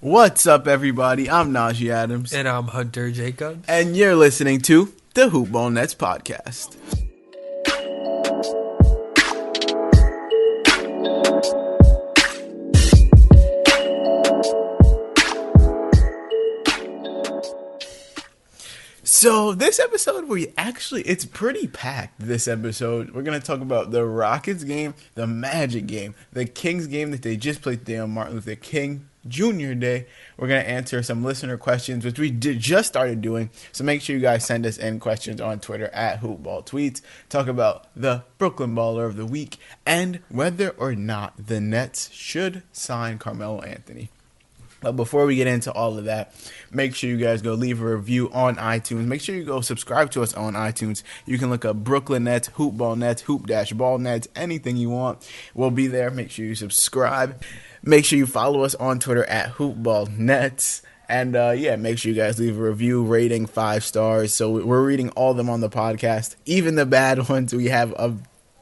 What's up, everybody? I'm Najee Adams. And I'm Hunter Jacobs. And you're listening to the Hoop Ball Nets podcast. So this episode, it's pretty packed, this episode. We're going to talk about the Rockets game, the Magic game, the Kings game that they just played today on Martin Luther King Jr. Day. We're going to answer some listener questions, which we just started doing. So make sure you guys send us in questions on Twitter at HoopBallTweets. Talk about the Brooklyn Baller of the Week and whether or not the Nets should sign Carmelo Anthony. But before we get into all of that, make sure you guys go leave a review on iTunes. Make sure you go subscribe to us on iTunes. You can look up Brooklyn Nets, Hoop Ball Nets, Hoop-Ball Nets, anything you want. We'll be there. Make sure you subscribe. Make sure you follow us on Twitter at HoopBallNets. And, make sure you guys leave a review, rating 5 stars. So we're reading all of them on the podcast, even the bad ones. We have a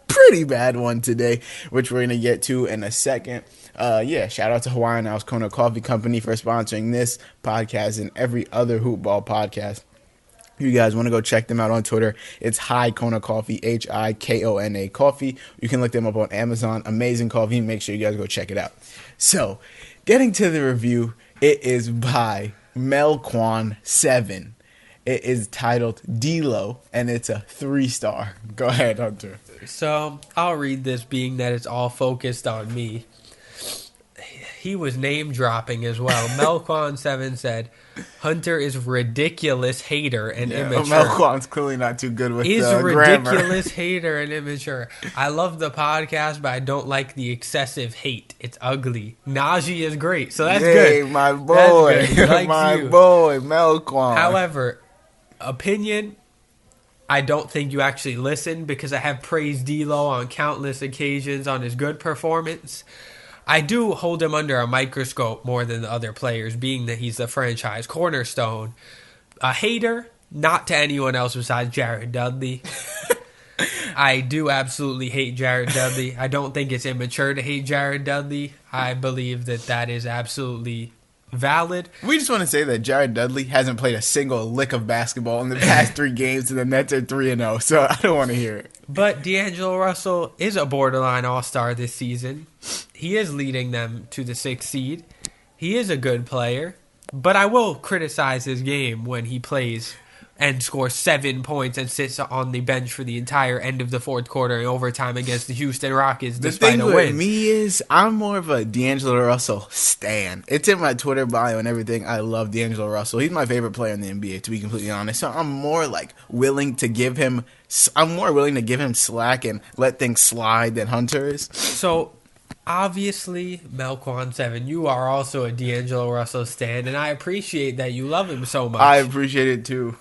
pretty bad one today, which we're going to get to in a second. Shout out to Hawaiian House Kona Coffee Company for sponsoring this podcast and every other Hoop Ball podcast. If you guys want to go check them out on Twitter, it's Hi Kona Coffee, Hikona Coffee. You can look them up on Amazon. Amazing coffee. Make sure you guys go check it out. So, getting to the review, it is by Melquan7. It is titled D-Lo, and it's a 3-star. Go ahead, Hunter. So, I'll read this being that it's all focused on me. He was name dropping as well. Melquan7 said, Hunter is ridiculous hater and immature. Melquan's clearly not too good with grammar. Ridiculous hater and immature. I love the podcast, but I don't like the excessive hate. It's ugly. Najee is great, so that's good. My boy. Boy, Melquan. However, opinion, I don't think you actually listen because I have praised D-Lo on countless occasions on his good performance. I do hold him under a microscope more than the other players, being that he's the franchise cornerstone. A hater, not to anyone else besides Jared Dudley. I do absolutely hate Jared Dudley. I don't think it's immature to hate Jared Dudley. I believe that is absolutely valid. We just want to say that Jared Dudley hasn't played a single lick of basketball in the past 3 games, and the Nets are 3-0, so I don't want to hear it. But D'Angelo Russell is a borderline all-star this season. He is leading them to the 6th seed. He is a good player, but I will criticize his game when he plays and scores 7 points and sits on the bench for the entire end of the 4th quarter in overtime against the Houston Rockets despite a win. The thing with me is I'm more of a D'Angelo Russell stan. It's in my Twitter bio and everything. I love D'Angelo Russell. He's my favorite player in the NBA, to be completely honest. So I'm more willing to give him slack and let things slide than Hunter is. So obviously, Melquan7, you are also a D'Angelo Russell stan, and I appreciate that you love him so much. I appreciate it too.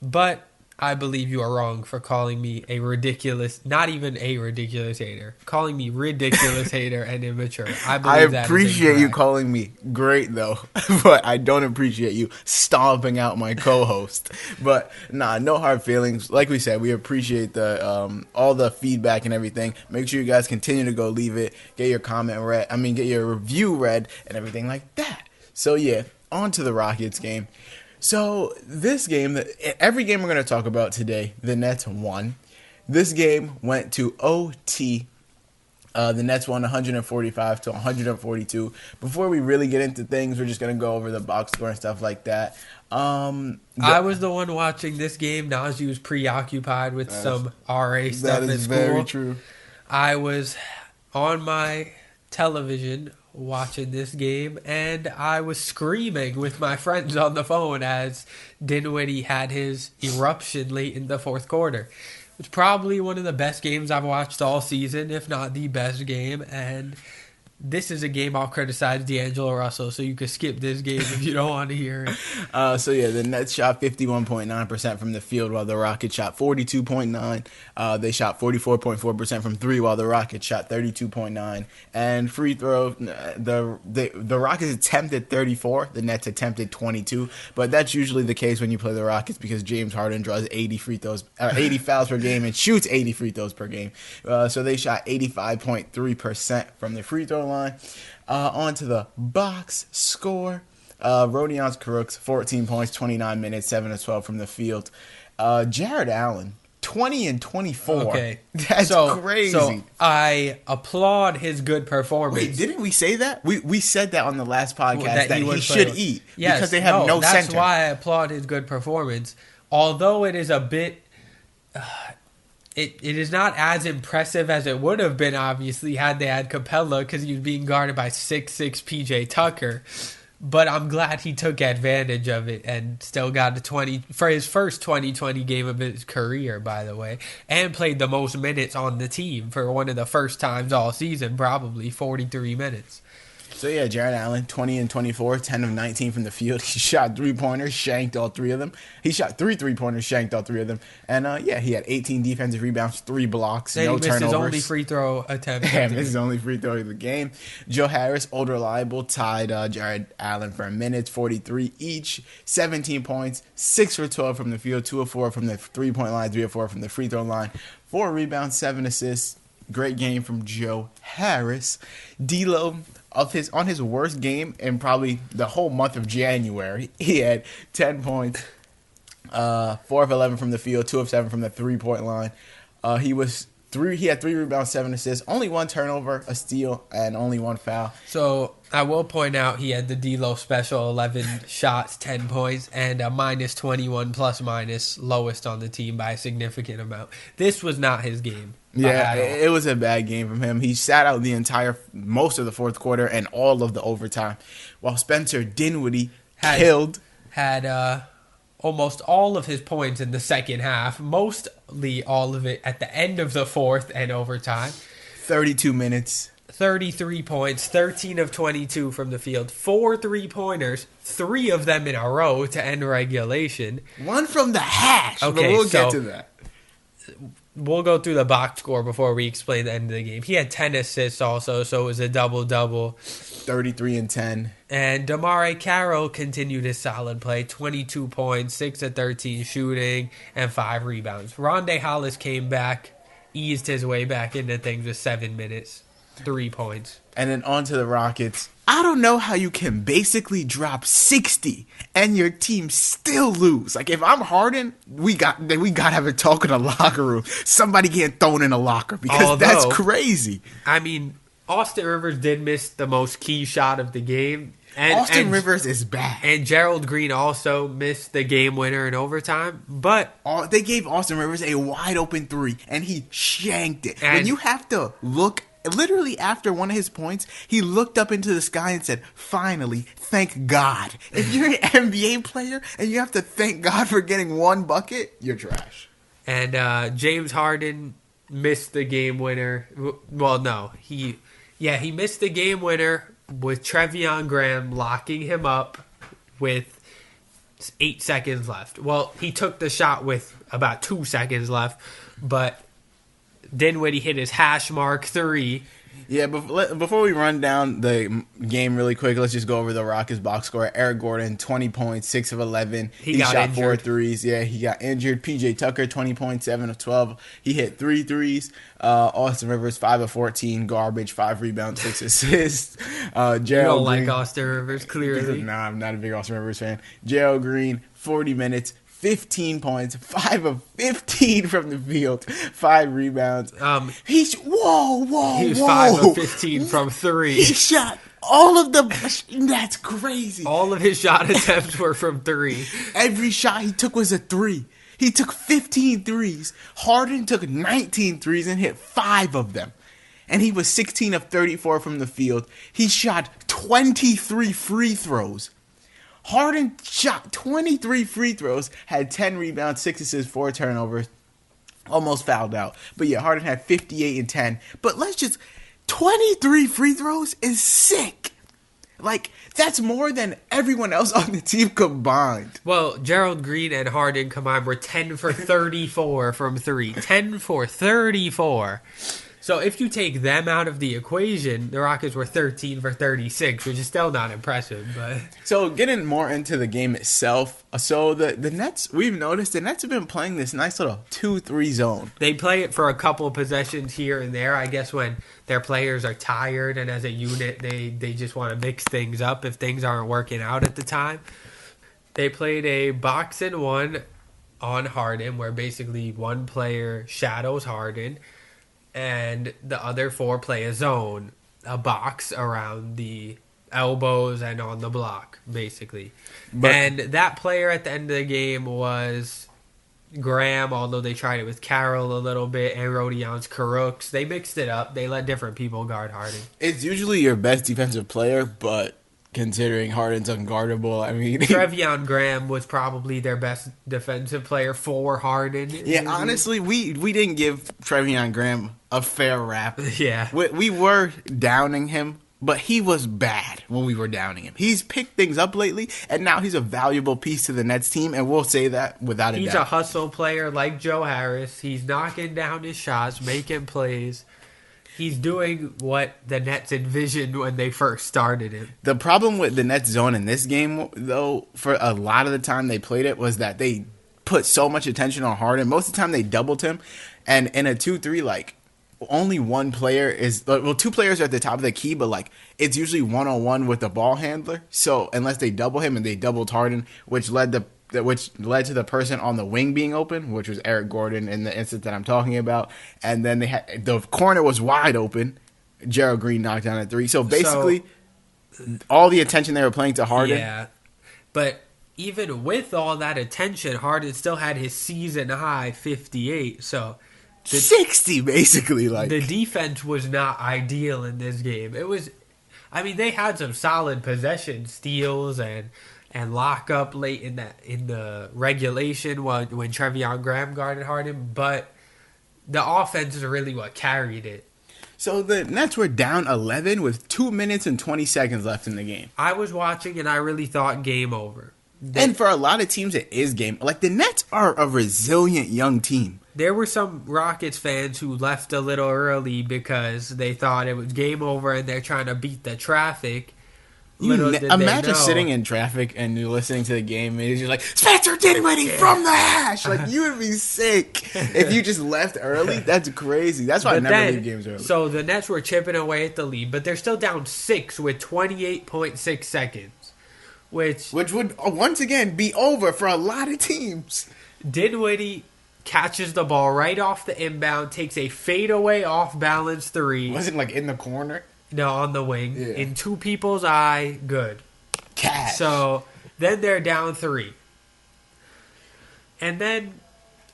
But I believe you are wrong for calling me a ridiculous, not even a ridiculous hater, calling me ridiculous hater and immature. I appreciate you calling me great, though, but I don't appreciate you stomping out my co-host. But no hard feelings. Like we said, we appreciate the all the feedback and everything. Make sure you guys continue to go leave it, get your get your review read and everything like that. So yeah, on to the Rockets game. So this game, every game we're going to talk about today, the Nets won. This game went to OT. The Nets won 145 to 142. Before we really get into things, we're just going to go over the box score and stuff like that. I was the one watching this game. Najee was preoccupied with some RA stuff at school. That is very true. I was on my television watching this game, and I was screaming with my friends on the phone as Dinwiddie had his eruption late in the 4th quarter. It's probably one of the best games I've watched all season, if not the best game, and this is a game I'll criticize D'Angelo Russell, so you can skip this game if you don't want to hear it. The Nets shot 51.9% from the field while the Rockets shot 42.9%. They shot 44.4% from 3 while the Rockets shot 32.9%. And free throw, the Rockets attempted 34, the Nets attempted 22. But that's usually the case when you play the Rockets because James Harden draws 80 fouls per game and shoots 80 free throws per game. So they shot 85.3% from the free throw line. On to the box score. Rodion Crooks, 14 points, 29 minutes, 7 of 12 from the field. Jared Allen, 20 and 24. Okay. That's crazy. So I applaud his good performance. Wait, didn't we say that? We said that on the last podcast that he should eat because they have no that's center. why I applaud his good performance. Although it is a bit... It is not as impressive as it would have been, obviously, had they had Capella, because he was being guarded by 6'6" PJ Tucker. But I'm glad he took advantage of it and still got a 20 for his first 2020 game of his career, by the way, and played the most minutes on the team for one of the first times all season, probably 43 minutes. So, yeah, Jared Allen, 20 and 24, 10 of 19 from the field. He shot three-pointers, shanked all three of them. He shot three-pointers, shanked all three of them. And, he had 18 defensive rebounds, 3 blocks, no turnovers. He missed his only free throw attempt. Yeah, missed his only free throw of the game. Joe Harris, old reliable, tied Jared Allen for minutes, 43 each, 17 points, 6 for 12 from the field, 2 of 4 from the three-point line, 3 of 4 from the free throw line, 4 rebounds, 7 assists. Great game from Joe Harris. D'Lo, on his worst game in probably the whole month of January, he had 10 points, 4 of 11 from the field, 2 of 7 from the three-point line. He had 3 rebounds, 7 assists, only 1 turnover, a steal, and only 1 foul. So I will point out he had the D'Lo special, 11 shots, 10 points, and a minus 21 plus minus, lowest on the team by a significant amount. This was not his game. Yeah, it was a bad game from him. He sat out most of the fourth quarter and all of the overtime, while Spencer Dinwiddie had almost all of his points in the second half, mostly all of it at the end of the fourth and overtime. 32 minutes. 33 points, 13 of 22 from the field, 4 3-pointers, 3 of them in a row to end regulation. 1 from the hash, okay, but we'll get to that. We'll go through the box score before we explain the end of the game. He had 10 assists also, so it was a double-double. 33 and 10. And Damare Carroll continued his solid play, 22 points, 6 of 13 shooting, and 5 rebounds. Rondae Hollis came back, eased his way back into things with 7 minutes, 3 points. And then on to the Rockets. I don't know how you can basically drop 60 and your team still lose. Like, if I'm Harden, we got to have a talk in the locker room. Somebody getting thrown in a locker because that's crazy. I mean, Austin Rivers did miss the most key shot of the game. Austin Rivers is bad. And Gerald Green also missed the game winner in overtime. But they gave Austin Rivers a wide open 3, and he shanked it. When you have to look, literally after one of his points, he looked up into the sky and said, "Finally, thank God." If you're an NBA player and you have to thank God for getting 1 bucket, you're trash. And James Harden missed the game winner. Well, no. He missed the game winner with Treveon Graham locking him up with 8 seconds left. Well, he took the shot with about 2 seconds left, but Dinwiddie hit his hash mark 3. Yeah, before we run down the game really quick, let's just go over the Rockets box score. Eric Gordon, 20 points, 6 of 11. He shot injured. 4 threes. Yeah, he got injured. PJ Tucker, 20 points, 7 of 12. He hit 3 threes. Austin Rivers, 5 of 14. Garbage, 5 rebounds, 6 assists. You don't like Austin Rivers, clearly. Nah, I'm not a big Austin Rivers fan. Gerald Green, 40 minutes. 15 points, 5 of 15 from the field, 5 rebounds. He was 5 of 15 from 3. He shot all of them. That's crazy. All of his shot attempts were from 3. Every shot he took was a 3. He took 15 threes. Harden took 19 threes and hit 5 of them. And he was 16 of 34 from the field. He shot 23 free throws. Harden shot 23 free throws, had 10 rebounds, 6 assists, 4 turnovers, almost fouled out. But yeah, Harden had 58 and 10. But 23 free throws is sick. Like, that's more than everyone else on the team combined. Well, Gerald Green and Harden combined were 10 for 34 from 3. 10 for 34. So if you take them out of the equation, the Rockets were 13 for 36, which is still not impressive. But so getting more into the game itself, so the Nets, we've noticed the Nets have been playing this nice little 2-3 zone. They play it for a couple possessions here and there. I guess when their players are tired and as a unit, they just want to mix things up if things aren't working out at the time. They played a box and one on Harden, where basically one player shadows Harden, and the other four play a zone, a box around the elbows and on the block, basically. And that player at the end of the game was Graham, although they tried it with Carroll a little bit, and Rodion's Carooks. They mixed it up. They let different people guard Harden. It's usually your best defensive player, but considering Harden's unguardable, I mean... Treveon Graham was probably their best defensive player for Harden. Yeah, honestly, we didn't give Treveon Graham a fair rap. Yeah. We were downing him, but he was bad when we were downing him. He's picked things up lately, and now he's a valuable piece to the Nets team, and we'll say that without a doubt. He's a hustle player like Joe Harris. He's knocking down his shots, making plays. He's doing what the Nets envisioned when they first started it. The problem with the Nets zone in this game, though, for a lot of the time they played it, was that they put so much attention on Harden. Most of the time they doubled him. And in a 2-3, like, only one player is... Well, two players are at the top of the key, but, like, it's usually one-on-one with the ball handler. So, unless they double him, and they doubled Harden, which led to the person on the wing being open, which was Eric Gordon in the instance that I'm talking about. And then the corner was wide open. Gerald Green knocked down a three. So basically, all the attention they were playing to Harden. Yeah, but even with all that attention, Harden still had his season high 58. So 60 basically. Like, the defense was not ideal in this game. It was, I mean, they had some solid possession steals and lock up late in the regulation when Treveon Graham guarded Harden, but the offense is really what carried it. So the Nets were down 11 with 2 minutes and 20 seconds left in the game. I was watching and I really thought game over. And for a lot of teams, it is game. Like, the Nets are a resilient young team. There were some Rockets fans who left a little early because they thought it was game over and they're trying to beat the traffic. Imagine sitting in traffic and you're listening to the game and you're like, Spencer Dinwiddie from the hash! Like, you would be sick if you just left early. That's crazy. That's why I never leave games early. So the Nets were chipping away at the lead, but they're still down 6 with 28.6 seconds. Which would, once again, be over for a lot of teams. Dinwiddie catches the ball right off the inbound, takes a fadeaway off-balance three. Was it, like, in the corner? No, on the wing. Yeah. In two people's eye, good. Cash. So, then they're down 3. And then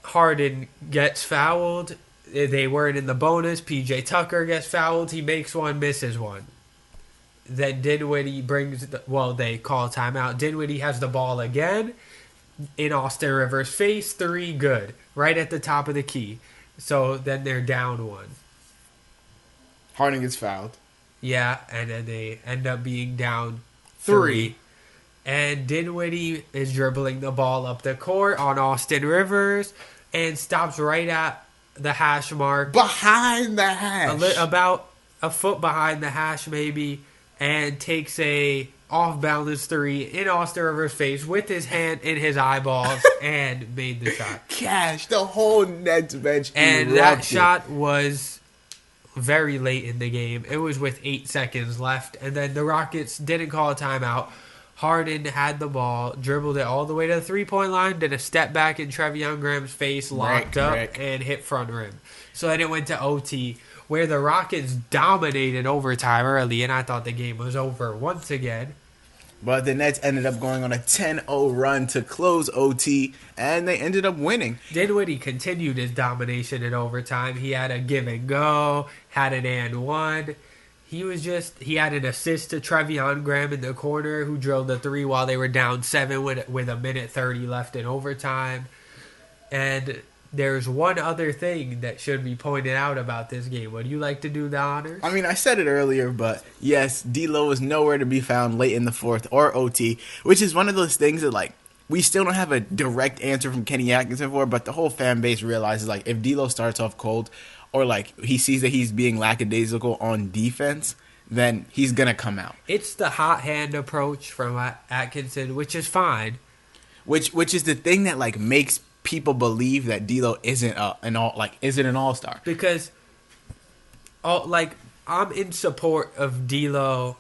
Harden gets fouled. They weren't in the bonus. P.J. Tucker gets fouled. He makes one, misses one. Then Dinwiddie they call timeout. Dinwiddie has the ball again. In Austin Rivers' face, 3, good. Right at the top of the key. So, then they're down 1. Harden gets fouled. Yeah, and then they end up being down 3. And Dinwiddie is dribbling the ball up the court on Austin Rivers and stops right at the hash mark. Behind the hash. About a foot behind the hash, maybe, and takes a off-balance 3 in Austin Rivers' face with his hand in his eyeballs and made the shot. Cash, the whole Nets bench. And that shot was very late in the game. It was with 8 seconds left. And then the Rockets didn't call a timeout. Harden had the ball, dribbled it all the way to the three-point line, did a step back in Treveon Graham's face, locked up, and hit front rim. So then it went to OT, where the Rockets dominated overtime early, and I thought the game was over once again. But the Nets ended up going on a 10-0 run to close OT, and they ended up winning. Dinwiddie continued his domination in overtime. He had a give and go, had an and one. He had an assist to Treveon Graham in the corner, who drilled the 3 while they were down 7 with a minute 30 left in overtime. And there's one other thing that should be pointed out about this game. Would you like to do the honors? I mean, I said it earlier, but yes, D'Lo was nowhere to be found late in the fourth or OT, which is one of those things that, like, we still don't have a direct answer from Kenny Atkinson for it, but the whole fan base realizes, like, if D'Lo starts off cold or, like, he sees that he's being lackadaisical on defense, then he's going to come out. It's the hot hand approach from Atkinson, which is fine. Which is the thing that, like, makes people believe that D'Lo isn't an all-star. Because, I'm in support of D'Lo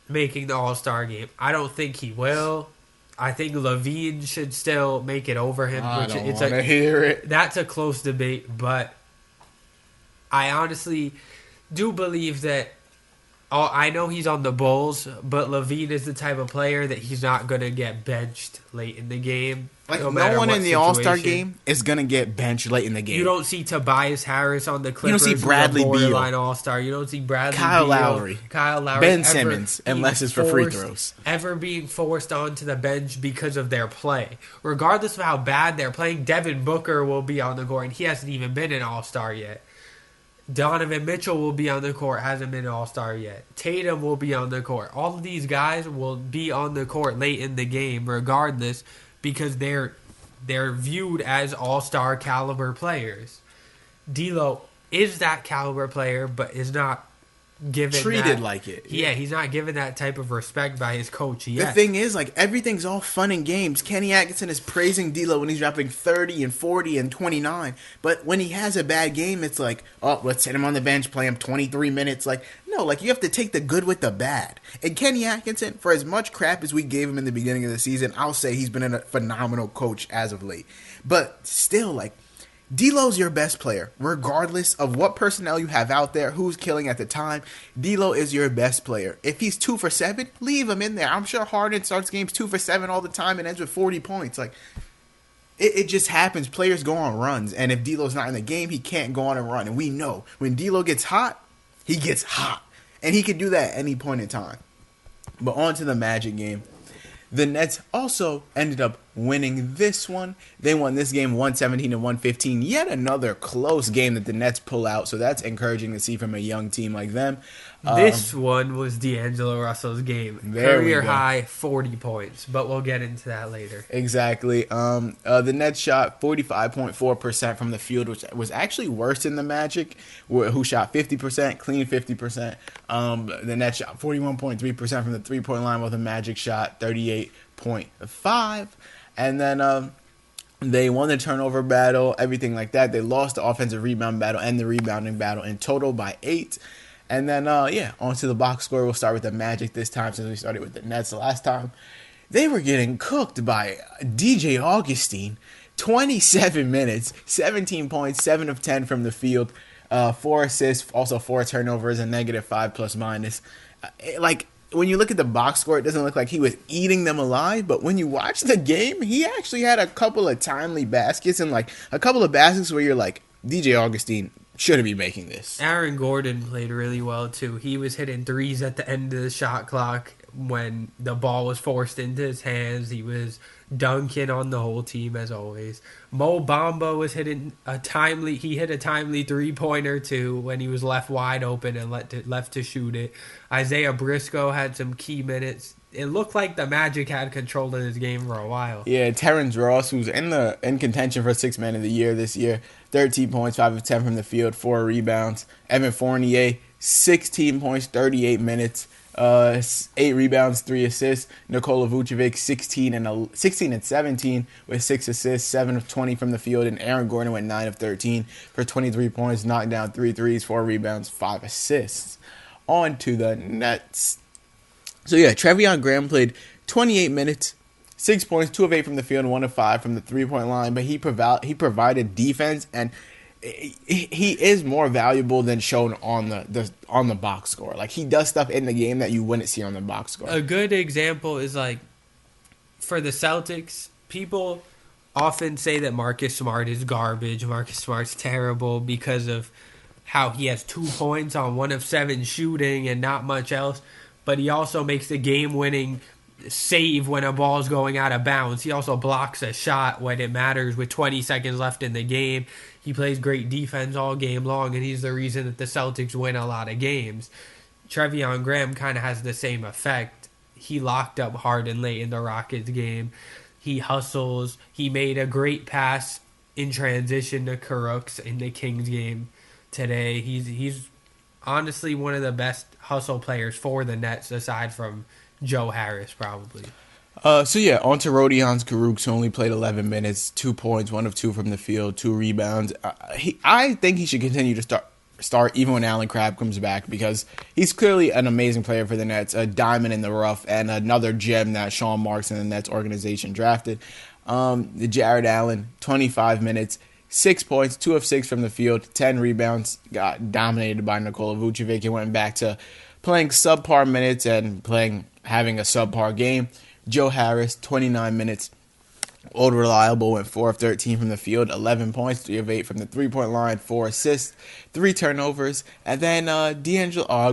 making the all-star game. I don't think he will. I think LaVine should still make it over him. I don't want to hear it. That's a close debate, but I honestly do believe that. I know he's on the Bulls, but LaVine is the type of player that he's not going to get benched late in the game. Like, no one in the All-Star game is going to get benched late in the game. You don't see Tobias Harris on the Clippers. You don't see Bradley Beal. All-Star. You don't see Bradley Kyle Beal. Lowry. Ben Simmons, unless it's for free throws. Ever being forced onto the bench because of their play. Regardless of how bad they're playing, Devin Booker will be on the court, and he hasn't even been an All-Star yet. Donovan Mitchell will be on the court, hasn't been an all-star yet. Tatum will be on the court. All of these guys will be on the court late in the game regardless because they're viewed as all-star caliber players. D'Lo is that caliber player, but is not given treated like it. Yeah, he's not given that type of respect by his coach yet. The thing is, like, everything's all fun and games. Kenny Atkinson is praising D'Lo when he's dropping 30 and 40 and 29. But when he has a bad game, it's like, oh, let's sit him on the bench, play him 23 minutes. Like, no, like, you have to take the good with the bad. And Kenny Atkinson, for as much crap as we gave him in the beginning of the season, I'll say he's been a phenomenal coach as of late. But still, like, D'Lo's your best player, regardless of what personnel you have out there, who's killing at the time. D'Lo is your best player. If he's 2 for 7, leave him in there. I'm sure Harden starts games 2 for 7 all the time and ends with 40 points. Like, it just happens. Players go on runs, and if D'Lo's not in the game, he can't go on a run. And we know when D'Lo gets hot, he gets hot, and he can do that at any point in time. But on to the Magic game. The Nets also ended up winning this one. They won this game 117 to 115. Yet another close game that the Nets pull out. So that's encouraging to see from a young team like them. This one was D'Angelo Russell's game. Career high 40 points. But we'll get into that later. Exactly. The Nets shot 45.4% from the field, which was actually worse than the Magic, who shot 50%, clean 50%. The Nets shot 41.3% from the three-point line, while the Magic shot 38.5%. And then they won the turnover battle, everything like that. They lost the offensive rebound battle and the rebounding battle in total by 8. And then, on to the box score. We'll start with the Magic this time since we started with the Nets the last time. They were getting cooked by DJ Augustine. 27 minutes, 17 points, 7 of 10 from the field, 4 assists, also 4 turnovers, a -5 plus minus. When you look at the box score, it doesn't look like he was eating them alive. But when you watch the game, he actually had a couple of timely baskets and like a couple of baskets where you're like, DJ Augustine shouldn't be making this. Aaron Gordon played really well too. He was hitting threes at the end of the shot clock when the ball was forced into his hands. He was dunking on the whole team as always. Mo Bamba was hitting he hit a timely 3-pointer too when he was left wide open and left to shoot it. Isaiah Briscoe had some key minutes. It looked like the Magic had control of this game for a while. Yeah, Terrence Ross, who's in contention for 6th Man of the Year this year, 13 points, 5 of 10 from the field, 4 rebounds. Evan Fournier, 16 points, 38 minutes, 8 rebounds, 3 assists. Nikola Vucevic, 16 and 17 with 6 assists, 7 of 20 from the field, and Aaron Gordon went 9 of 13 for 23 points, knocked down 3 threes, 4 rebounds, 5 assists. On to the Nets. So yeah, Treveon Graham played 28 minutes, 6 points, 2 of 8 from the field, 1 of 5 from the 3-point line, but he provided defense, and he is more valuable than shown on the box score. Like, he does stuff in the game that you wouldn't see on the box score. A good example is like for the Celtics, people often say that Marcus Smart is garbage. Marcus Smart's terrible because of how he has 2 points on 1 of 7 shooting and not much else. But he also makes the game-winning save when a ball's going out of bounds. He also blocks a shot when it matters with 20 seconds left in the game. He plays great defense all game long, and he's the reason that the Celtics win a lot of games. Treveon Graham kind of has the same effect. He locked up Harden late in the Rockets game. He hustles. He made a great pass in transition to Crooks in the Kings game today. He's honestly one of the best hustle players for the Nets, aside from Joe Harris, probably. On to Rodions Kurucs, who only played 11 minutes, 2 points, 1 of 2 from the field, 2 rebounds. I think he should continue to start even when Allen Crabbe comes back, because he's clearly an amazing player for the Nets, a diamond in the rough, and another gem that Sean Marks and the Nets organization drafted. Jared Allen, 25 minutes, 6 points, 2 of 6 from the field, 10 rebounds, got dominated by Nikola Vucevic and went back to playing subpar minutes and having a subpar game. Joe Harris, 29 minutes, old reliable, went 4 of 13 from the field, 11 points, 3 of 8 from the three-point line, 4 assists, 3 turnovers. And then I'll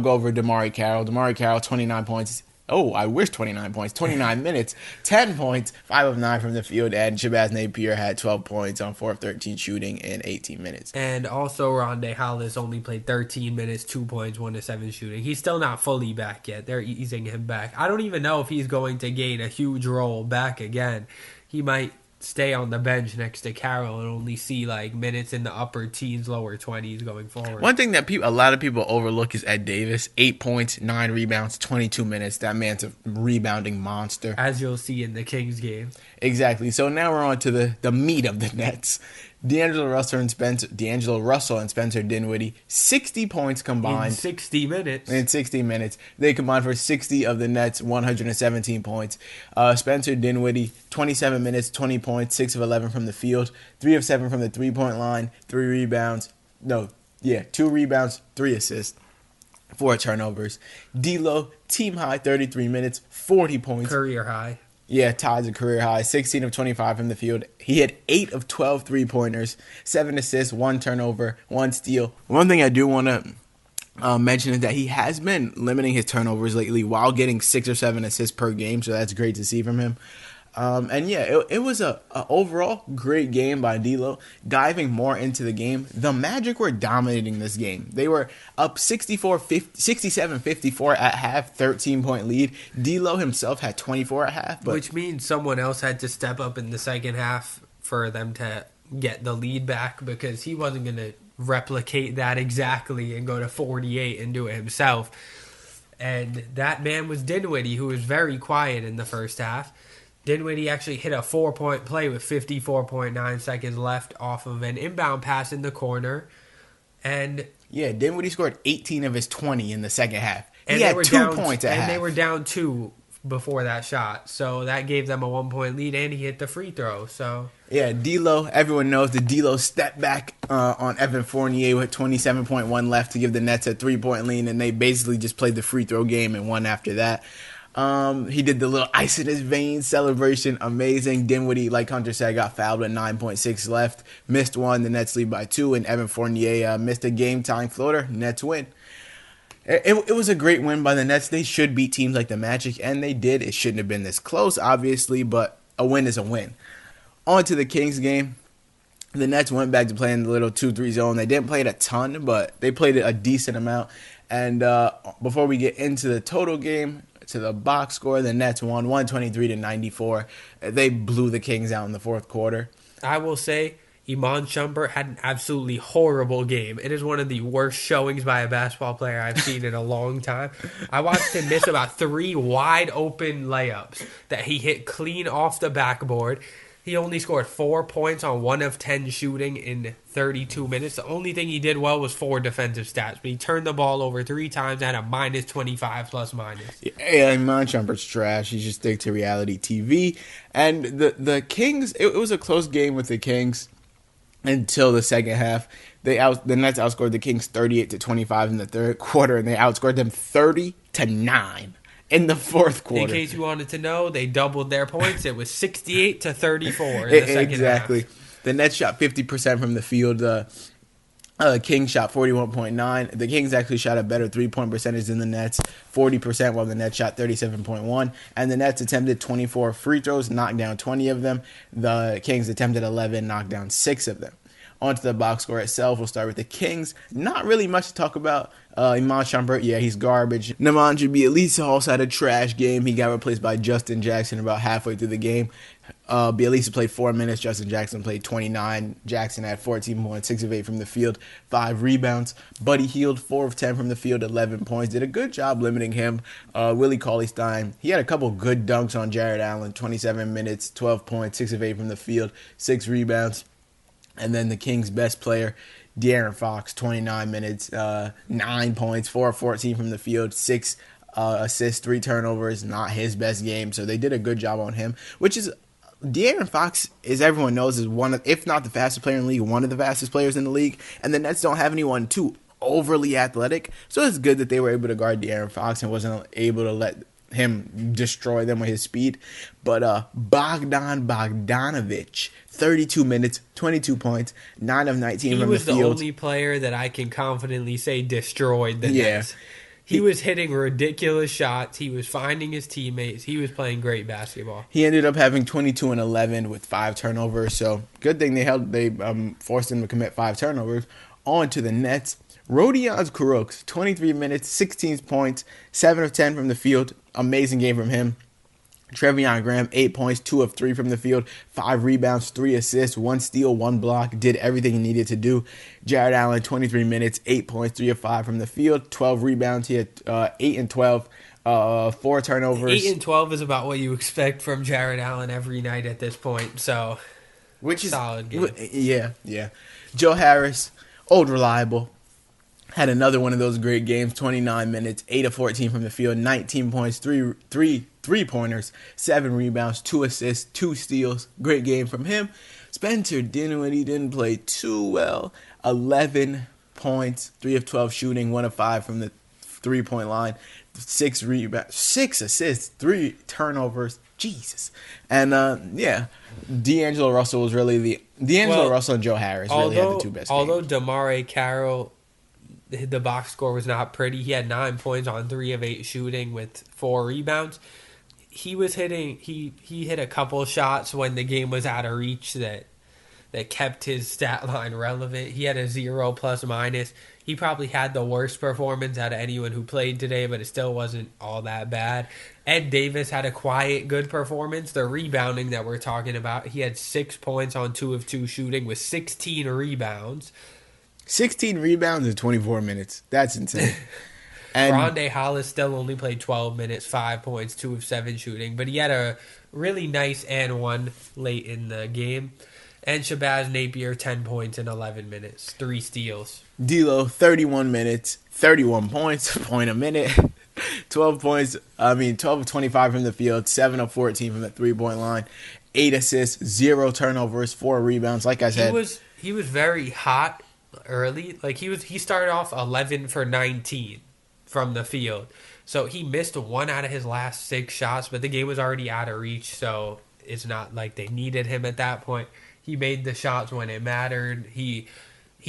go over DeMarre Carroll. DeMarre Carroll, 29 points. Oh, I wish 29 points. 29 minutes, 10 points, 5 of 9 from the field, and Shabazz Napier had 12 points on 4 of 13 shooting in 18 minutes. And also Rondae Hollis only played 13 minutes, 2 points, 1 of 7 shooting. He's still not fully back yet. They're easing him back. I don't even know if he's going to gain a huge role back again. He might stay on the bench next to Carroll and only see like minutes in the upper teens, lower 20s going forward. One thing that a lot of people overlook is Ed Davis. 8 points, 9 rebounds, 22 minutes. That man's a rebounding monster. As you'll see in the Kings game. Exactly. So now we're on to the meat of the Nets. D'Angelo Russell and Spencer Dinwiddie, 60 points combined. In 60 minutes. In 60 minutes. They combined for 60 of the Nets' 117 points. Spencer Dinwiddie, 27 minutes, 20 points, 6 of 11 from the field, 3 of 7 from the three-point line, 2 rebounds, 3 assists, 4 turnovers. D'Lo, team high, 33 minutes, 40 points. Career high. Yeah, ties a career high. 16 of 25 from the field. He had 8 of 12 three-pointers, 7 assists, 1 turnover, 1 steal. One thing I do want to mention is that he has been limiting his turnovers lately while getting 6 or 7 assists per game, so that's great to see from him. It was a overall great game by D'Lo. Diving more into the game, the Magic were dominating this game. They were up 67-54 at half, 13-point lead. D'Lo himself had 24 at half. Which means someone else had to step up in the second half for them to get the lead back, because he wasn't going to replicate that exactly and go to 48 and do it himself. And that man was Dinwiddie, who was very quiet in the first half. Dinwiddie actually hit a 4-point play with 54.9 seconds left off of an inbound pass in the corner. And yeah, Dinwiddie scored 18 of his 20 in the second half. He had 2 points at half. And they were down 2 before that shot. So that gave them a 1-point lead, and he hit the free throw. So yeah, D'Lo, everyone knows the D'Lo step back on Evan Fournier with 27.1 left to give the Nets a 3-point lead, and they basically just played the free throw game and won after that. He did the little ice in his veins celebration. Amazing. Dinwiddie, like Hunter said, got fouled with 9.6 left. Missed one. The Nets lead by 2. And Evan Fournier missed a game-tying floater. Nets win. It was a great win by the Nets. They should beat teams like the Magic, and they did. It shouldn't have been this close, obviously, but a win is a win. On to the Kings game. The Nets went back to playing the little 2-3 zone. They didn't play it a ton, but they played it a decent amount. And before we get into the total game, to the box score, the Nets won 123-94. They blew the Kings out in the fourth quarter. I will say, Iman Shumpert had an absolutely horrible game. It is one of the worst showings by a basketball player I've seen in a long time. I watched him miss about 3 wide open layups that he hit clean off the backboard. He only scored 4 points on 1 of 10 shooting in 32 minutes. The only thing he did well was 4 defensive stats, but he turned the ball over 3 times and had a minus 25 plus minus. Yeah, Iman Shumpert's trash. He just stick to reality TV. And the Kings, it was a close game with the Kings until the second half. The Nets outscored the Kings 38-25 in the third quarter, and they outscored them 30-9. In the fourth quarter. In case you wanted to know, they doubled their points. It was 68-34 in the second exactly. half. The Nets shot 50% from the field. Kings shot 41.9. The Kings actually shot a better 3-point percentage than the Nets, 40%, while the Nets shot 37.1. And the Nets attempted 24 free throws, knocked down 20 of them. The Kings attempted 11, knocked down 6 of them. On to the box score itself. We'll start with the Kings. Not really much to talk about. Iman Shumpert, yeah, he's garbage. Nemanja Bjelica also had a trash game. He got replaced by Justin Jackson about halfway through the game. Bjelica played 4 minutes. Justin Jackson played 29. Jackson had 14 points, 6 of 8 from the field, 5 rebounds. Buddy Hield, 4 of 10 from the field, 11 points. Did a good job limiting him. Willie Cauley-Stein, he had a couple good dunks on Jared Allen, 27 minutes, 12 points, 6 of 8 from the field, 6 rebounds. And then the Kings' best player, De'Aaron Fox, 29 minutes, 9 points, 4 of 14 from the field, 6 assists, 3 turnovers. Not his best game, so they did a good job on him, which is De'Aaron Fox, as everyone knows, is one of, if not the fastest player in the league, one of the fastest players in the league. And the Nets don't have anyone too overly athletic, so it's good that they were able to guard De'Aaron Fox and wasn't able to let him destroy them with his speed. But Bogdan Bogdanovic, 32 minutes, 22 points, 9 of 19 from the field. He was the only player that I can confidently say destroyed the Nets. He was hitting ridiculous shots. He was finding his teammates. He was playing great basketball. He ended up having 22 and 11 with 5 turnovers. So good thing they forced him to commit 5 turnovers. On to the Nets. Rodions Kurucs, 23 minutes, 16 points, 7 of 10 from the field. Amazing game from him. Treveon Graham, 8 points, 2 of 3 from the field, 5 rebounds, 3 assists, 1 steal, 1 block. Did everything he needed to do. Jared Allen, 23 minutes, 8 points, 3 of 5 from the field, 12 rebounds. He had 8 and 12, 4 turnovers. 8 and 12 is about what you expect from Jared Allen every night at this point. So, which is solid game. Yeah. Joe Harris, old reliable. Had another one of those great games, 29 minutes, 8 of 14 from the field, 19 points, 3 three-pointers, 7 rebounds, 2 assists, 2 steals. Great game from him. Spencer Dinwiddie didn't play too well. 11 points, 3 of 12 shooting, 1 of 5 from the three-point line, 6 rebounds, 6 assists, 3 turnovers. Jesus. And, D'Angelo Russell was really Russell and Joe Harris really had the 2 best games. Although DeMare Carroll, the box score was not pretty. He had 9 points on 3 of 8 shooting with 4 rebounds. He was hitting. He hit a couple of shots when the game was out of reach that kept his stat line relevant. He had a 0 plus minus. He probably had the worst performance out of anyone who played today, but it still wasn't all that bad. Ed Davis had a quiet, good performance. The rebounding that we're talking about, he had 6 points on 2 of 2 shooting with 16 rebounds. 16 rebounds in 24 minutes. That's insane. And Rondae Hollis still only played 12 minutes, 5 points, 2 of 7 shooting. But he had a really nice and one late in the game. And Shabazz Napier, 10 points in 11 minutes, 3 steals. D'Lo, 31 minutes, 31 points, point a minute. 12 of 25 from the field, 7 of 14 from the three-point line, 8 assists, 0 turnovers, 4 rebounds. Like I said, he was very hot early. Like he started off 11 for 19 from the field. So he missed 1 out of his last 6 shots, but the game was already out of reach, so it's not like they needed him at that point. He made the shots when it mattered. He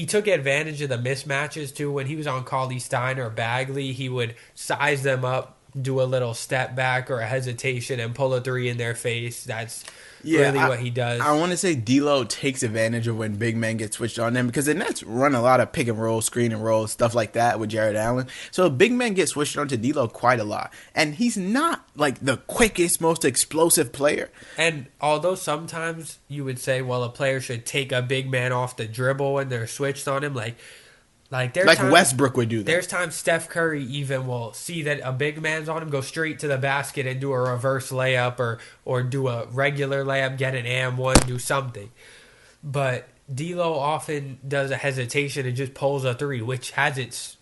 took advantage of the mismatches too. When he was on Cauley-Stein or Bagley, he would size them up, do a little step back or a hesitation, and pull a 3 in their face. That's really what he does. I want to say D'Lo takes advantage of when big men get switched on them, because the Nets run a lot of pick and roll, screen and roll, stuff like that with Jared Allen. So big men get switched on to D'Lo quite a lot. And he's not like the quickest, most explosive player. And although sometimes you would say, well, a player should take a big man off the dribble when they're switched on him, like Westbrook would do that. There's times Steph Curry even will see that a big man's on him, go straight to the basket and do a reverse layup or do a regular layup, get an and-one, do something. But D'Lo often does a hesitation and just pulls a 3, which has its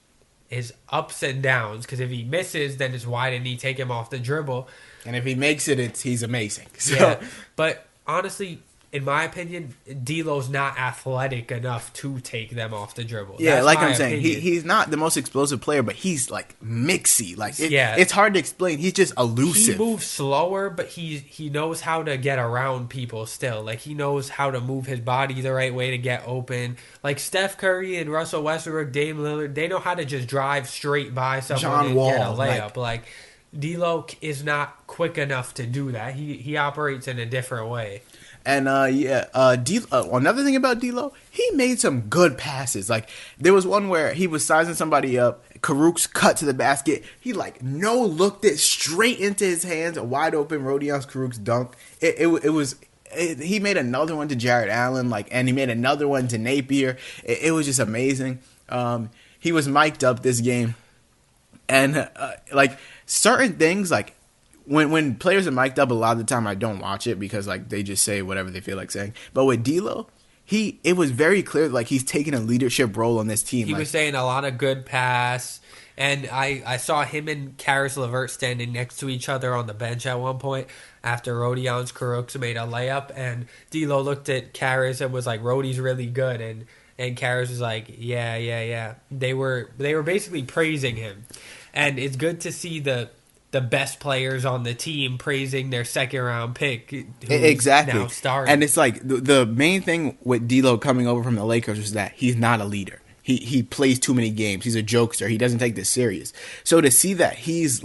ups and downs. Because if he misses, then it's why didn't he take him off the dribble? And if he makes it, he's amazing. So. Yeah, but honestly, in my opinion, D'Lo's not athletic enough to take them off the dribble. Yeah, that's like I'm saying, he's not the most explosive player, but he's like mixy. Like it's hard to explain. He's just elusive. He moves slower, but he knows how to get around people still. Like he knows how to move his body the right way to get open. Like Steph Curry and Russell Westbrook, Dame Lillard, they know how to just drive straight by someone and get a layup. Like D'Lo is not quick enough to do that. He operates in a different way. And another thing about D'Lo, he made some good passes. Like there was one where he was sizing somebody up. Karuk's cut to the basket. He looked it straight into his hands. A wide open Rodion Karuk's dunk. He made another one to Jared Allen. And he made another one to Napier. It was just amazing. He was mic'd up this game, and certain things When players are mic'd up, a lot of the time I don't watch it because they just say whatever they feel like saying. But with D'Lo, it was very clear he's taking a leadership role on this team. He was saying a lot of good pass, and I saw him and Caris LeVert standing next to each other on the bench at one point after Rodion's Karooks made a layup, and D'Lo looked at Caris and was like, "Roddy's really good," and Caris was like, "Yeah." They were basically praising him, and it's good to see the best players on the team praising their second round pick. Exactly. Now starting. And it's the main thing with D'Lo coming over from the Lakers is that he's not a leader. He plays too many games. He's a jokester. He doesn't take this serious. So to see that he's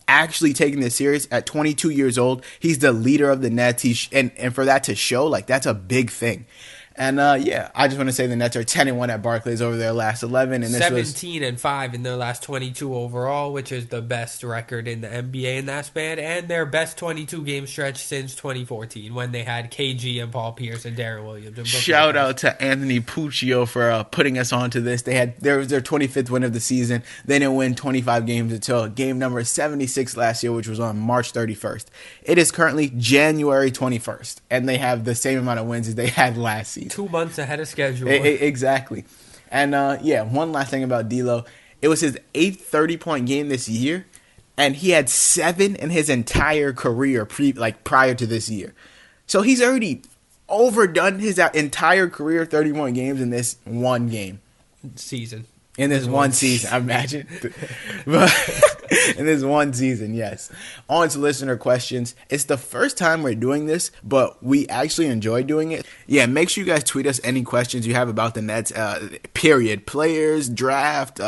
actually taking this serious at 22 years old, he's the leader of the Nets. And for that to show, that's a big thing. And I just want to say the Nets are 10-1 at Barclays over their last 11, and this 17-5 in their last 22 overall, which is the best record in the NBA in that span, and their best 22-game stretch since 2014 when they had KG and Paul Pierce and Darren Williams. And shout out to Anthony Puccio for putting us on to this. There was their 25th win of the season. They didn't win 25 games until game number 76 last year, which was on March 31st. It is currently January 21st, and they have the same amount of wins as they had last season. 2 months ahead of schedule. Exactly. And one last thing about D'Lo. It was his 8th 30-point game this year, and he had 7 in his entire career prior to this year. So he's already overdone his entire career 30-point games in this one game. Season. In this one season, I imagine. In this one season, yes. On to listener questions. It's the first time we're doing this, but we actually enjoy doing it. Yeah, make sure you guys tweet us any questions you have about the Nets, period. Players, draft,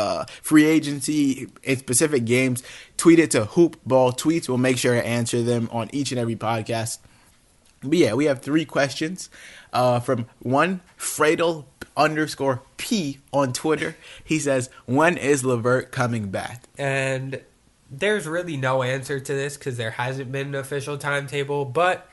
free agency, specific games. Tweet it to Hoop Ball Tweets. We'll make sure to answer them on each and every podcast. But yeah, we have 3 questions from one Fradel_P on Twitter. He says, when is LeVert coming back? And there's really no answer to this because there hasn't been an official timetable, but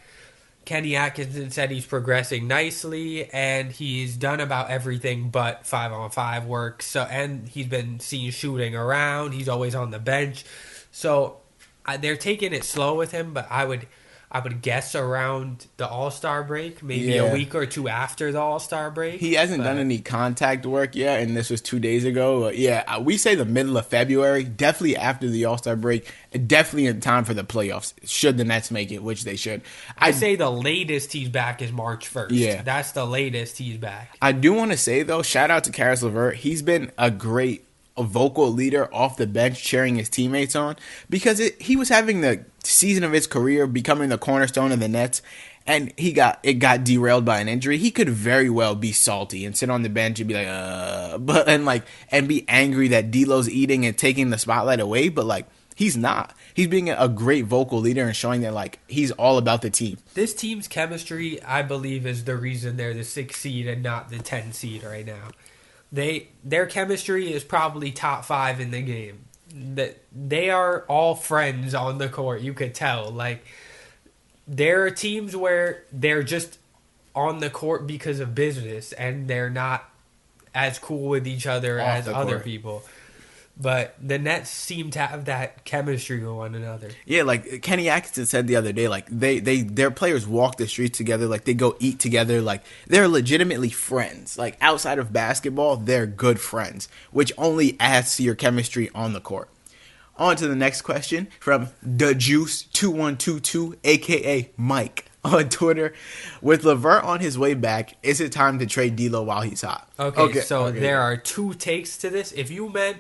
Kenny Atkinson said he's progressing nicely and he's done about everything but 5-on-5 work. So, and he's been seen shooting around. He's always on the bench. So they're taking it slow with him, but I would guess around the All-Star break, maybe a week or 2 after the All-Star break. He hasn't done any contact work yet, and this was 2 days ago. We say the middle of February, definitely after the All-Star break, definitely in time for the playoffs, should the Nets make it, which they should. I say the latest he's back is March 1st. Yeah. That's the latest he's back. I do want to say, though, shout out to Caris LeVert. He's been a great vocal leader off the bench, cheering his teammates on, because he was having the season of his career, becoming the cornerstone of the Nets, and it got derailed by an injury. He could very well be salty and sit on the bench and be and be angry that D'Lo's eating and taking the spotlight away, but he's not. He's being a great vocal leader and showing that he's all about the team. This team's chemistry, I believe, is the reason they're the 6th seed and not the 10th seed right now. Their chemistry is probably top 5 in the game. That they are all friends on the court. You could tell. There are teams where they're just on the court because of business, and they're not as cool with each other as other people. But the Nets seem to have that chemistry with one another. Yeah, Kenny Atkinson said the other day, their players walk the streets together, they go eat together, they're legitimately friends. Outside of basketball, they're good friends, which only adds to your chemistry on the court. On to the next question from TheJuice2122, aka Mike, on Twitter. With LeVert on his way back, is it time to trade D'Lo while he's hot? Okay. There are 2 takes to this. If you meant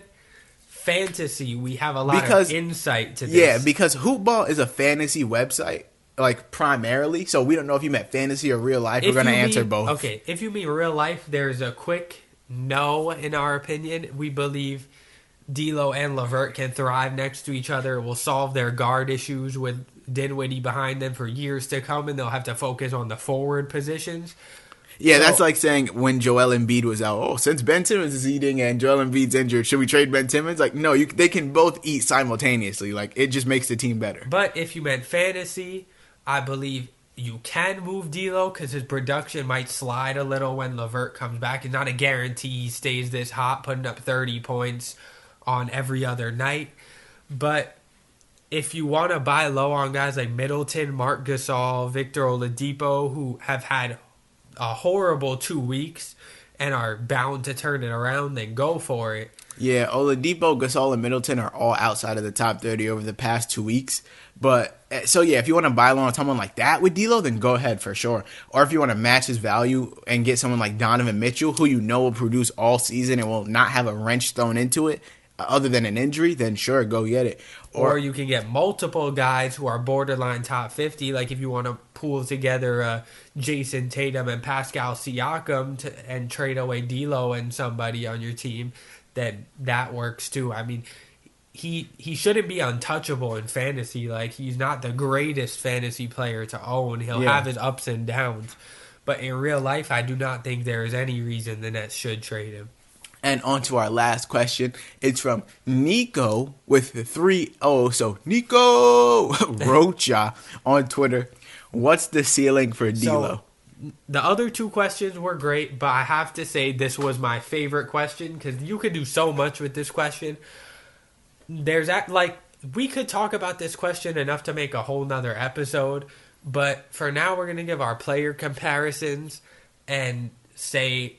fantasy, we have a lot of insight to this. Yeah, because Hoopball is a fantasy website, primarily. So we don't know if you meant fantasy or real life. We're going to answer both. Okay, if you mean real life, there's a quick no in our opinion. We believe D'Lo and LeVert can thrive next to each other. It will solve their guard issues with Dinwiddie behind them for years to come, and they'll have to focus on the forward positions. Yeah, that's like saying when Joel Embiid was out, oh, since Ben Simmons is eating and Joel Embiid's injured, should we trade Ben Simmons? Like, no, they can both eat simultaneously. Like, it just makes the team better. But if you meant fantasy, I believe you can move D'Lo because his production might slide a little when LeVert comes back. It's not a guarantee he stays this hot, putting up 30 points on every other night. But if you want to buy low on guys like Middleton, Marc Gasol, Victor Oladipo, who have had a horrible 2 weeks and are bound to turn it around, then go for it. Yeah, Oladipo, Gasol, and Middleton are all outside of the top 30 over the past 2 weeks. But, so yeah, if you want to buy low on someone like that with D'Lo, then go ahead for sure. Or if you want to match his value and get someone like Donovan Mitchell, who you know will produce all season and will not have a wrench thrown into it, other than an injury, then sure, go get it. Or you can get multiple guys who are borderline top 50, like if you want to pool together Jason Tatum and Pascal Siakam and trade away D'Lo and somebody on your team, then that works too. I mean, he shouldn't be untouchable in fantasy. Like, he's not the greatest fantasy player to own. He'll have his ups and downs. But in real life, I do not think there is any reason the Nets should trade him. And on to our last question. It's from Nico with 3 O's. So Nico Rocha on Twitter. What's the ceiling for D'Lo? So, the other 2 questions were great, but I have to say this was my favorite question because you could do so much with this question. We could talk about this question enough to make a whole nother episode, but for now we're going to give our player comparisons and say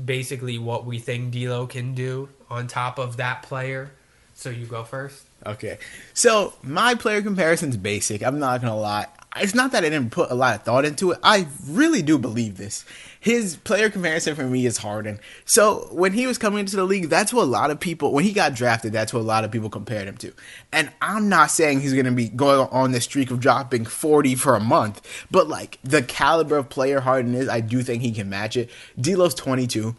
basically what we think D'Lo can do on top of that player. So you go first. Okay. So my player comparison's basic. I'm not going to lie. It's not that I didn't put a lot of thought into it. I really do believe this. His player comparison for me is Harden. So when he was coming into the league, that's what a lot of people, when he got drafted, that's what a lot of people compared him to. And I'm not saying he's going to be going on this streak of dropping 40 for a month, but like the caliber of player Harden is, I do think he can match it. D'Lo's 22.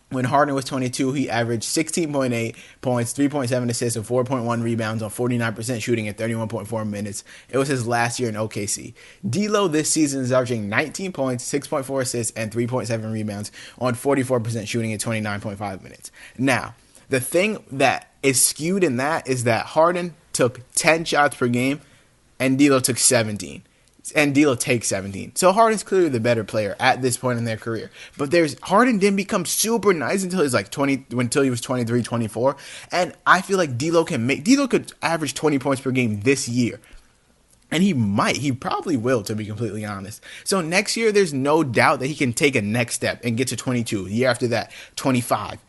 When Harden was 22, he averaged 16.8 points, 3.7 assists, and 4.1 rebounds on 49% shooting in 31.4 minutes. It was his last year in OKC. D'Lo this season is averaging 19 points, 6.4 assists, and 3.7 rebounds on 44% shooting in 29.5 minutes. Now, the thing that is skewed in that is that Harden took 10 shots per game, and D'Lo took 17. And D'Lo takes 17. So Harden's clearly the better player at this point in their career. But Harden didn't become super nice until he was like 20, until he was 23, 24. And I feel like D'Lo could average 20 points per game this year. And he probably will, to be completely honest. So next year, there's no doubt that he can take a next step and get to 22. The year after that, 25.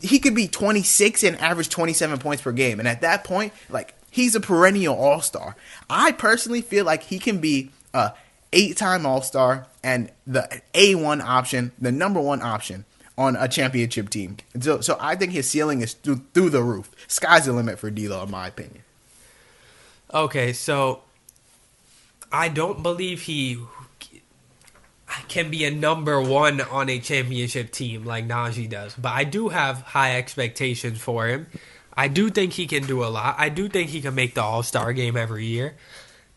He could be 26 and average 27 points per game. And at that point, like, he's a perennial all-star. I personally feel like he can be a 8-time all-star and the A1 option, the number 1 option on a championship team. So I think his ceiling is through the roof. Sky's the limit for D'Lo, in my opinion. Okay, so I don't believe he can be a number 1 on a championship team like Najee does. But I do have high expectations for him. I do think he can do a lot. I do think he can make the All-Star game every year.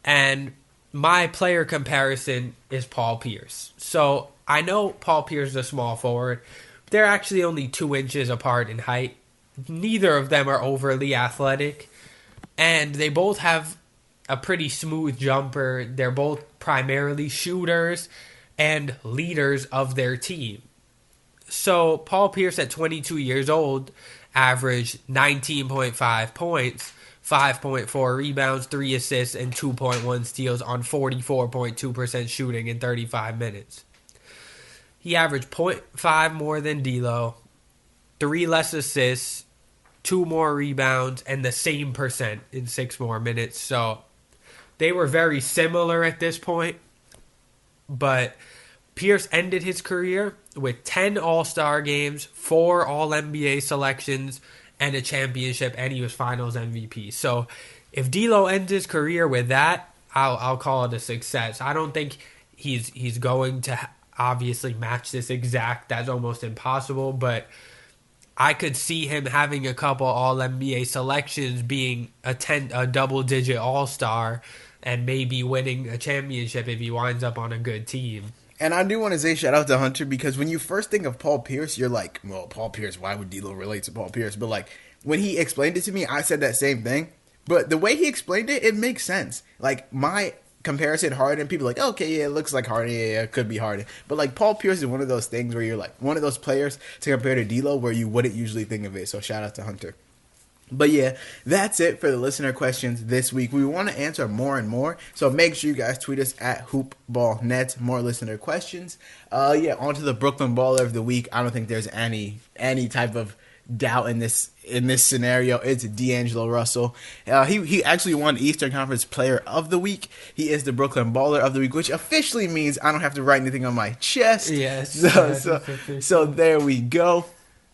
And my player comparison is Paul Pierce. So I know Paul Pierce is a small forward. They're actually only 2 inches apart in height. Neither of them are overly athletic. And they both have a pretty smooth jumper. They're both primarily shooters and leaders of their team. So Paul Pierce at 22 years old averaged 19.5 points, 5.4 rebounds, 3 assists, and 2.1 steals on 44.2% shooting in 35 minutes. He averaged 0.5 more than D'Lo, 3 less assists, 2 more rebounds, and the same percent in 6 more minutes. So they were very similar at this point. But Pierce ended his career with 10 All-Star games, 4 All-NBA selections, and a championship, and he was Finals MVP. So if D'Lo ends his career with that, I'll call it a success. I don't think he's going to obviously match this exact. That's almost impossible. But I could see him having a couple All-NBA selections, being a double-digit All-Star, and maybe winning a championship if he winds up on a good team. And I do want to say shout out to Hunter, because when you first think of Paul Pierce, you're like, well, Paul Pierce, why would D'Lo relate to Paul Pierce? But like when he explained it to me, I said that same thing. But the way he explained it, it makes sense. Like my comparison Harden, people are like, okay, yeah, it looks like Harden, yeah, it could be Harden. But like Paul Pierce is one of those things where you're like one of those players to compare to D'Lo where you wouldn't usually think of it. So shout out to Hunter. But yeah, that's it for the listener questions this week. We want to answer more and more, so make sure you guys tweet us at HoopBallNet. More listener questions. On to the Brooklyn Baller of the Week. I don't think there's any type of doubt in this scenario. It's D'Angelo Russell. He actually won Eastern Conference Player of the Week. He is the Brooklyn Baller of the Week, which officially means I don't have to write anything on my chest. Yes. So there we go.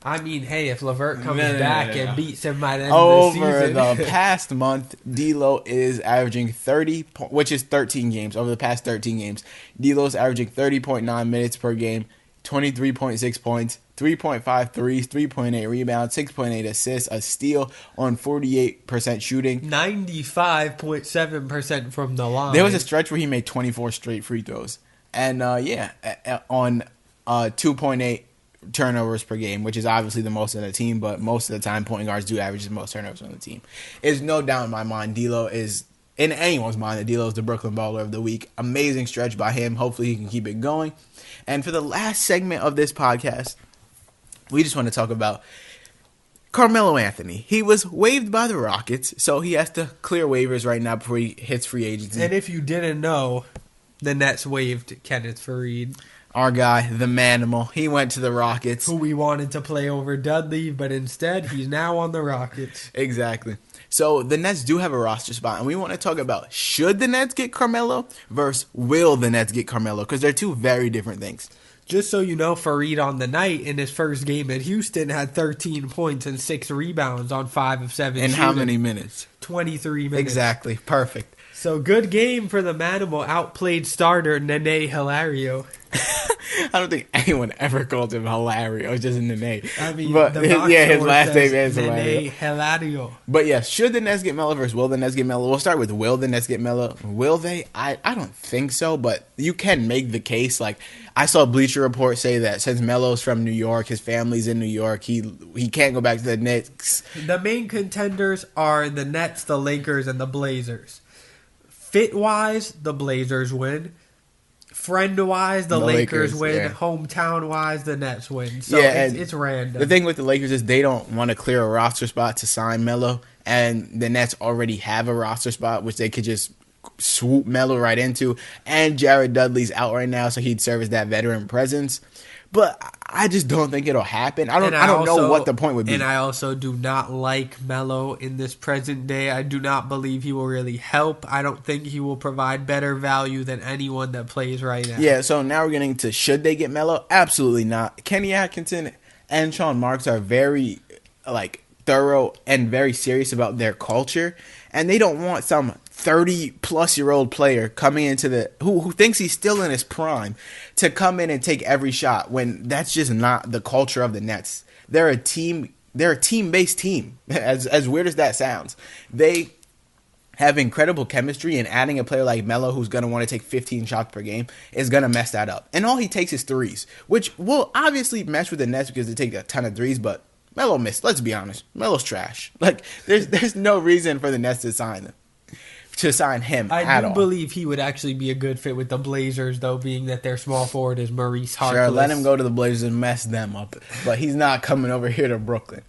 I mean, hey, if LeVert comes back and beats him by the end of the season. Over the past month, D'Lo is averaging 30, which is 13 games. Over the past 13 games, D'Lo is averaging 30.9 minutes per game, 23.6 points, 3.5 threes, 3.8 rebounds, 6.8 assists, a steal on 48% shooting. 95.7% from the line. There was a stretch where he made 24 straight free throws. And, on 2.8 turnovers per game, which is obviously the most on the team, but most of the time point guards do average the most turnovers on the team. There's no doubt in my mind D'Lo is, in anyone's mind, that D'Lo is the Brooklyn Baller of the Week. Amazing stretch by him. Hopefully he can keep it going. And for the last segment of this podcast, we just want to talk about Carmelo Anthony. He was waived by the Rockets, so he has to clear waivers right now before he hits free agency. And if you didn't know, the Nets waived Kenneth Faried. Our guy, the Manimal, he went to the Rockets. Who we wanted to play over Dudley, but instead he's now on the Rockets. Exactly. So the Nets do have a roster spot, and we want to talk about should the Nets get Carmelo versus will the Nets get Carmelo, because they're two very different things. Just so you know, Faried on the night in his first game at Houston had 13 points and 6 rebounds on 5 of 7 In shooting. how many minutes? 23 minutes. Exactly. Perfect. So good game for the Manimal. Outplayed starter Nene Hilario. I don't think anyone ever called him Hilario, just Nene. I mean, but his last name is Nene Hilario. But yeah, should the Nets get Melo versus will the Nets get Melo? We'll start with will the Nets get Melo. Will they? I don't think so, but you can make the case. Like I saw Bleacher Report say that since Melo's from New York, his family's in New York, he can't go back to the Knicks. The main contenders are the Nets, the Lakers, and the Blazers. Fit-wise, the Blazers win. Friend-wise, the Lakers win. Yeah. Hometown-wise, the Nets win. So yeah, it's random. The thing with the Lakers is they don't want to clear a roster spot to sign Melo, and the Nets already have a roster spot, which they could just swoop Melo right into. And Jared Dudley's out right now, so he'd serve as that veteran presence. But I just don't think it'll happen. I don't know what the point would be. And I also do not like Melo in this present day. I do not believe he will really help. I don't think he will provide better value than anyone that plays right now. Yeah, so now we're getting to should they get Melo? Absolutely not. Kenny Atkinson and Sean Marks are very thorough and very serious about their culture, and they don't want some 30-plus-year-old player coming into who thinks he's still in his prime to come in and take every shot when that's just not the culture of the Nets. They're a team-based team, as weird as that sounds. They have incredible chemistry, and adding a player like Melo who's going to want to take 15 shots per game is going to mess that up. And all he takes is threes, which will obviously mesh with the Nets because they take a ton of threes, but Melo missed. Let's be honest. Melo's trash. There's no reason for the Nets to sign him I do believe he would actually be a good fit with the Blazers, though, being that their small forward is Maurice Harkless. Sure, let him go to the Blazers and mess them up. But he's not coming over here to Brooklyn.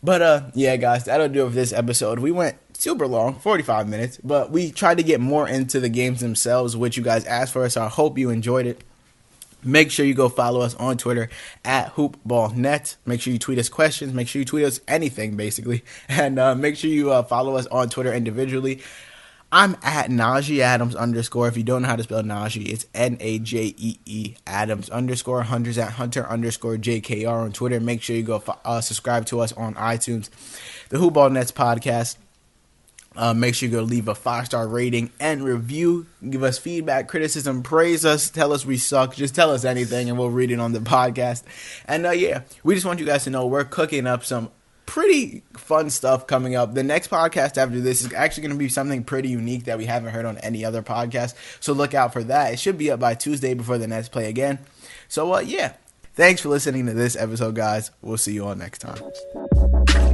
But, yeah, guys, that'll do it for this episode. We went super long, 45 minutes, but we tried to get more into the games themselves, which you guys asked for, so I hope you enjoyed it. Make sure you go follow us on Twitter at HoopBallNet. Make sure you tweet us questions. Make sure you tweet us anything, basically. And make sure you follow us on Twitter individually. I'm at Najee Adams _. If you don't know how to spell Najee, it's Najee Adams _. Hunter's at Hunter _JKR on Twitter. Make sure you go subscribe to us on iTunes. The Hoop Ball Nets podcast. Make sure you go leave a 5-star rating and review. Give us feedback, criticism, praise us, tell us we suck. Just tell us anything and we'll read it on the podcast. And we just want you guys to know we're cooking up some pretty fun stuff coming up. The next podcast after this is actually going to be something pretty unique that we haven't heard on any other podcast. So look out for that. It should be up by Tuesday before the Nets play again. So thanks for listening to this episode, guys. We'll see you all next time.